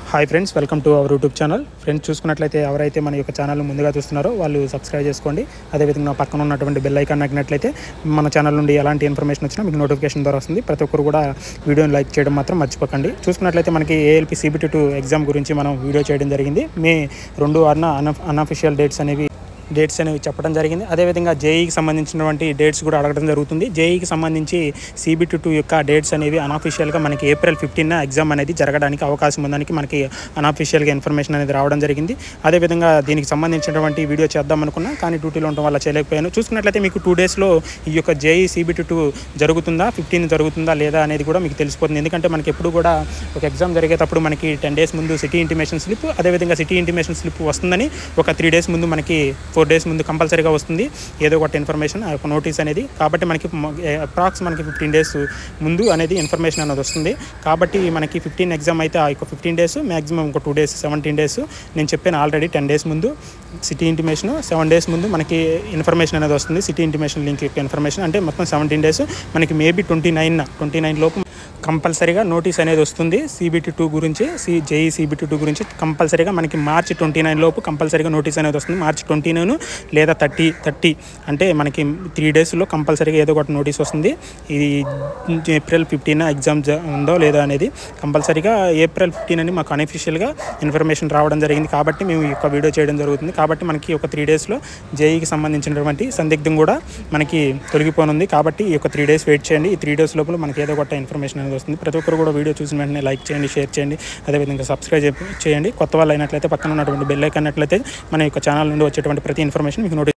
Hi friends, welcome to our YouTube channel. Friends, చూసుకున్నట్లయితే ఎవరైతే మన యొక్క ఛానల్ ముందుగా చూస్తున్నారో వాళ్ళు సబ్స్క్రైబ్ చేసుకోండి. అదేవిధంగా పక్కన ఉన్నటువంటి బెల్ ఐకాన్ నొక్కినట్లయితే మన ఛానల్ నుండి ఎలాంటి ఇన్ఫర్మేషన్ వచ్చినా మీకు నోటిఫికేషన్ ద్వారా వస్తుంది. ప్రతి ఒక్కరు కూడా వీడియోని లైక్ చేయడం మాత్రం మర్చిపోకండి. చూసుకున్నట్లయితే మనకి ఏఎల్పి CBT2 ఎగ్జామ్ గురించి మనం వీడియో చేయడం జరిగింది. మే 2 అన్అఫిషియల్ డేట్స్ అనేవి చెప్పడం జరిగింది. అదేవిధంగా జేఈకి సంబంధించినటువంటి డేట్స్ కూడా అడగడం జరుగుతుంది. జేఈకి సంబంధించి CBT2 యొక్క డేట్స్ అనేవి అన్అఫిషియల్గా మనకి ఏప్రిల్ 15 ఎగ్జామ్ అనేది జరగడానికి అవకాశం ఉందని మనకి అన్అఫిషియల్గా ఇన్ఫర్మేషన్ అనేది రావడం జరిగింది. అదేవిధంగా దీనికి సంబంధించినటువంటి వీడియో చేద్దాం అనుకున్నా, కానీ డ్యూటీలో ఉండడం వల్ల చేయలేకపోయాను. చూసుకున్నట్లయితే మీకు 2 డేస్లో ఈ యొక్క జేఈ CBT2 జరుగుతుందా, 15 జరుగుతుందా లేదా అనేది కూడా మీకు తెలిసిపోతుంది. ఎందుకంటే మనకి ఎప్పుడు కూడా ఒక ఎగ్జామ్ జరిగేటప్పుడు మనకి 10 డేస్ ముందు సిటీ ఇంటిమేషన్ స్లిప్, అదేవిధంగా సిటీ ఇంటిమేషన్ స్లిప్ వస్తుందని ఒక 3 డేస్ ముందు మనకి 4 డేస్ ముందు కంపల్సరీగా వస్తుంది ఏదో ఒక ఇన్ఫర్మేషన్, ఒక నోటీస్ అనేది. కాబట్టి మనకి అప్రాక్స్ మనకి 15 డేస్ ముందు అనేది ఇన్ఫర్మేషన్ అనేది వస్తుంది. కాబట్టి మనకి 15 ఎగ్జామ్ అయితే ఆ యొక్క 15 డేస్ మ్యాక్సిమం ఒక 2 డేస్ 17 డేస్ నేను చెప్పాను ఆల్రెడీ. 10 డేస్ ముందు సిటీ ఇంటిమేషన్, 7 డేస్ ముందు మనకి ఇన్ఫర్మేషన్ అనేది వస్తుంది. సిటీ ఇంటిమేషన్ లింక్ యొక్క ఇన్ఫర్మేషన్ అంటే మొత్తం 17 డేస్. మనకి మేబీ 29 లోపు కంపల్సరీగా నోటీస్ అనేది వస్తుంది CBT2 గురించి, జేఈ CBT2 గురించి. కంపల్సరీగా మనకి మార్చి 29 లోపు కంపల్సరీగా నోటీస్ అనేది వస్తుంది. మార్చి 29 లేదా 30 అంటే మనకి 3 డేస్లో కంపల్సరీగా ఏదో ఒకటి నోటీస్ వస్తుంది. ఇది ఏప్రిల్ 15 ఎగ్జామ్ ఉందో లేదో అనేది కంపల్సరీగా ఏప్రిల్ 15 అని మాకు అన్అఫిషియల్గా ఇన్ఫర్మేషన్ రావడం జరిగింది. కాబట్టి మేము ఈ యొక్క వీడియో చేయడం జరుగుతుంది. కాబట్టి మనకి ఒక 3 డేస్లో జేఈకి సంబంధించినటువంటి సందిగ్ధం కూడా మనకి తొలగిపోనుంది. కాబట్టి ఈ యొక్క 3 డేస్ వెయిట్ చేయండి. ఈ 3 డేస్ లోపల మనకి ఏదో ఒకటి ఇన్ఫర్మేషన్ అనేది వస్తుంది. ప్రతి ఒక్కరు కూడా వీడియో చూసిన వెంటనే లైక్ చేయండి, షేర్ చేయండి, అదేవిధంగా సబ్స్క్రైబ్ చేయండి. కొత్త వాళ్ళు అయినట్లయితే పక్కన ఉన్నటువంటి బెల్ ఐకాన్ అయినట్లయితే మన యొక్క ఛానల్ నుండి వచ్చేటువంటి ప్రతి ఇన్ఫర్మేషన్ మీకు నోటీస్